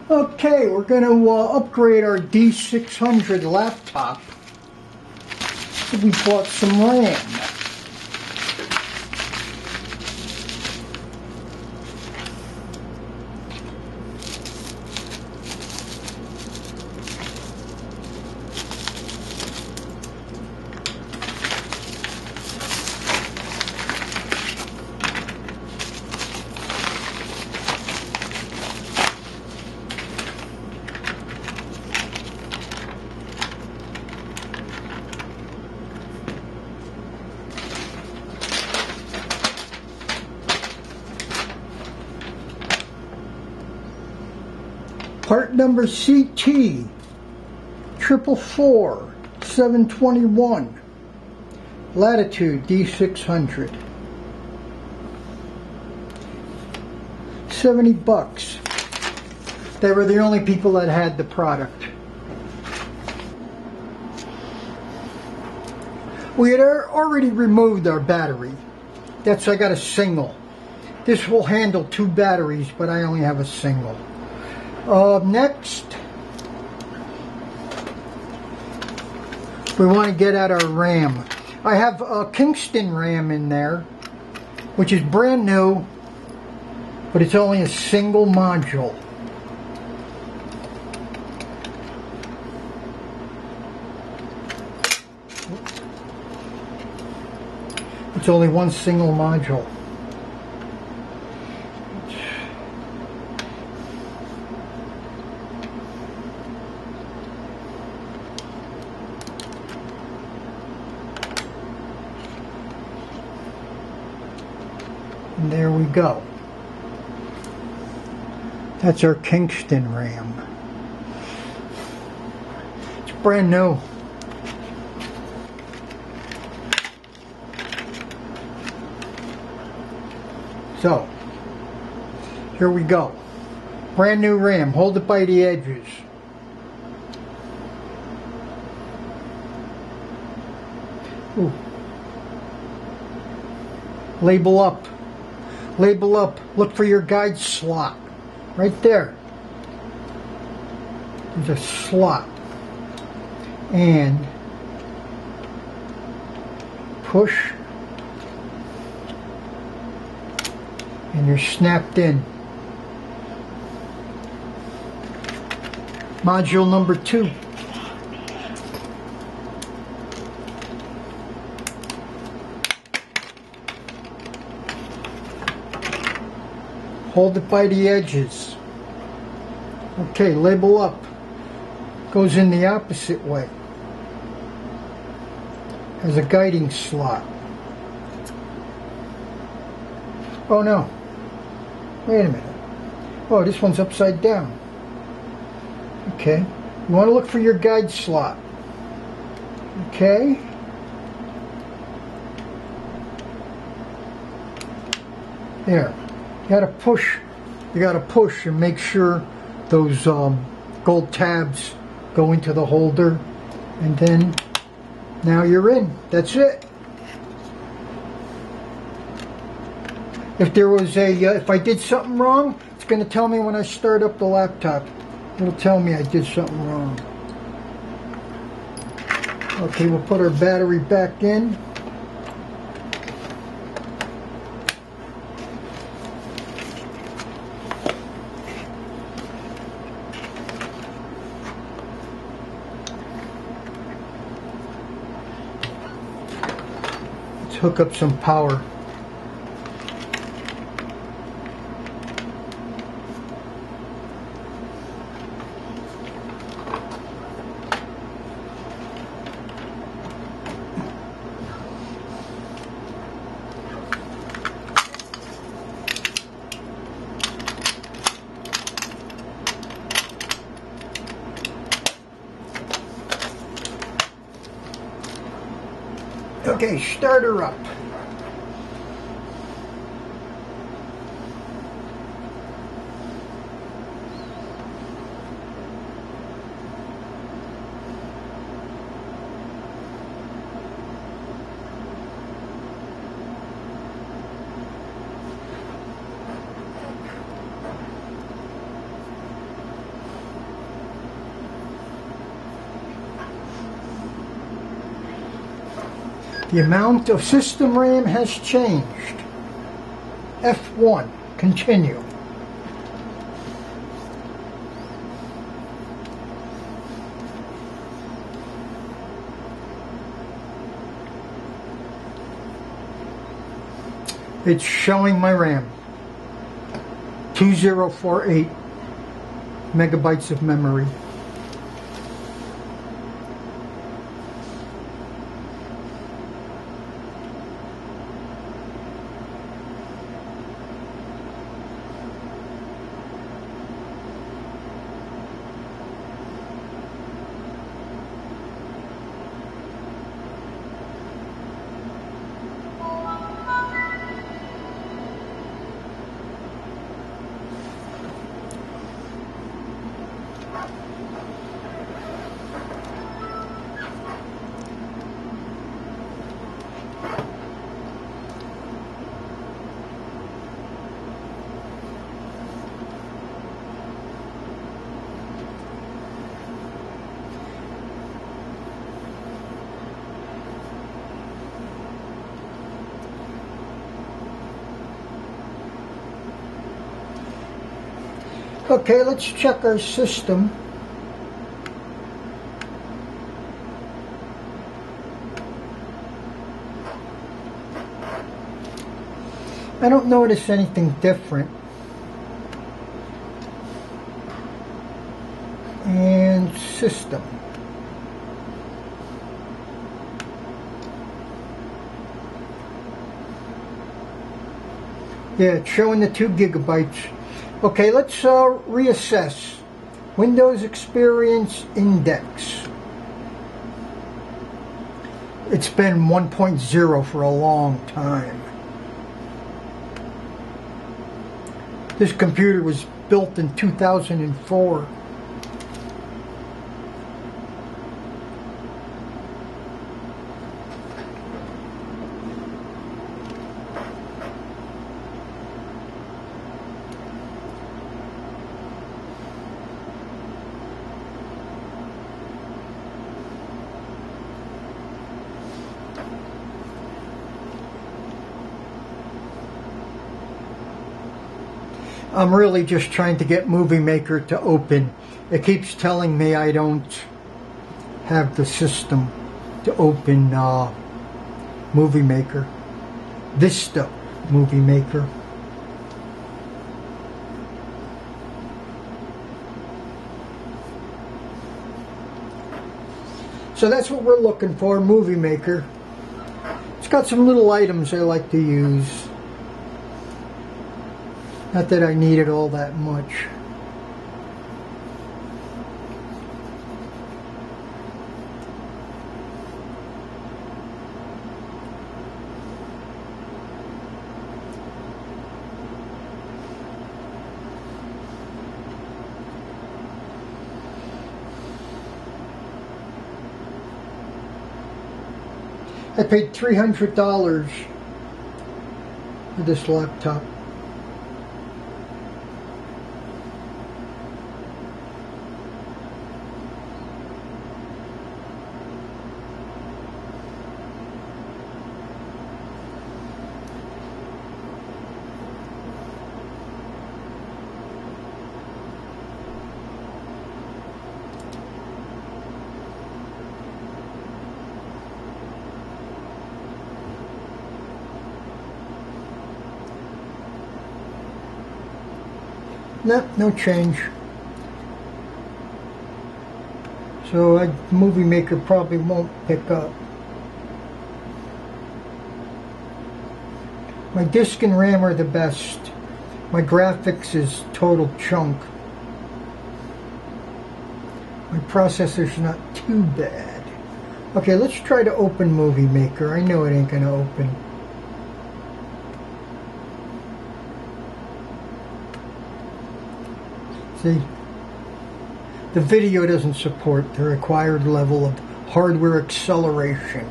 Okay, we're going to upgrade our D600 laptop. We bought some RAM. Part number CT 444 721 Latitude D600. $70. They were the only people that had the product. We had already removed our battery. I got a single. This will handle 2 batteries, but I only have a single. Next, we want to get at our RAM. I have a Kingston RAM in there, which is brand new, but it's only a single module. It's only one single module. And there we go. That's our Kingston RAM. It's brand new. So, here we go. Brand new RAM. Hold it by the edges. Ooh. Label up. Label up. Look for your guide slot. Right there. There's a slot. And push. And you're snapped in. Module number 2. Hold it by the edges. Okay, label up. Goes in the opposite way. Has a guiding slot. Oh no. Wait a minute. Oh, this one's upside down. Okay. You want to look for your guide slot. Okay. There. You gotta push and make sure those gold tabs go into the holder, and then now you're in. That's it. If there was if I did something wrong, it's going to tell me when I start up the laptop. It'll tell me I did something wrong. Okay, we'll put our battery back in. Let's hook up some power. Okay, start her up. The amount of system RAM has changed. F1, continue. It's showing my RAM. 2048 megabytes of memory. Okay, let's check our system. I don't notice anything different. And system. Yeah, it's showing the 2 gigabytes. Okay, let's reassess. Windows Experience Index. It's been 1.0 for a long time. This computer was built in 2004. I'm really just trying to get Movie Maker to open. It keeps telling me I don't have the system to open Movie Maker. Vista Movie Maker. So that's what we're looking for, Movie Maker. It's got some little items I like to use. Not that I need it all that much. I paid $300 for this laptop. No change. So Movie Maker probably won't pick up. My disk and RAM are the best. My graphics is total chunk. My processor's not too bad. Okay, let's try to open Movie Maker. I know it ain't gonna open. See, the video doesn't support the required level of hardware acceleration.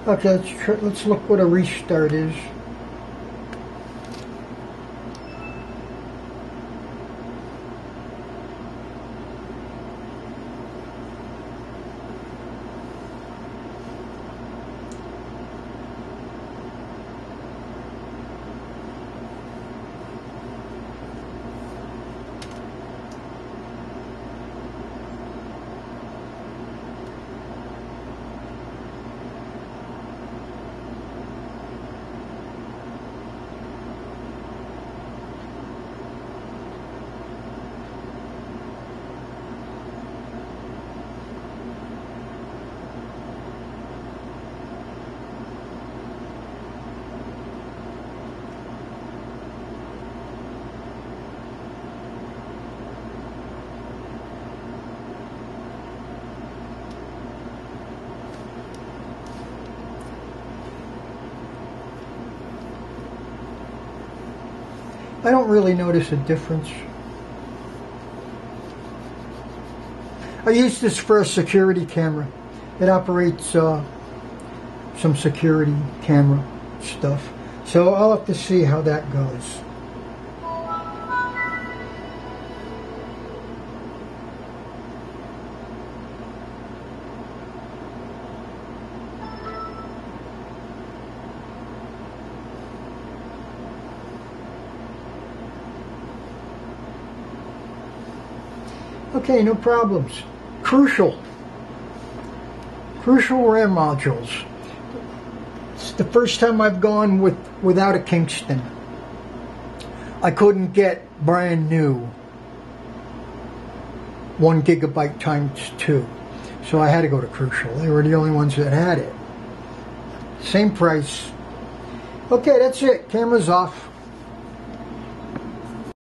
Okay, let's look what a restart is. I don't really notice a difference. I use this for a security camera. It operates some security camera stuff. So I'll have to see how that goes. Okay, no problems. Crucial RAM modules. It's the first time I've gone without a Kingston. I couldn't get brand new 1 gigabyte times 2, so I had to go to Crucial. They were the only ones that had it. Same price. Okay, that's it. Camera's off.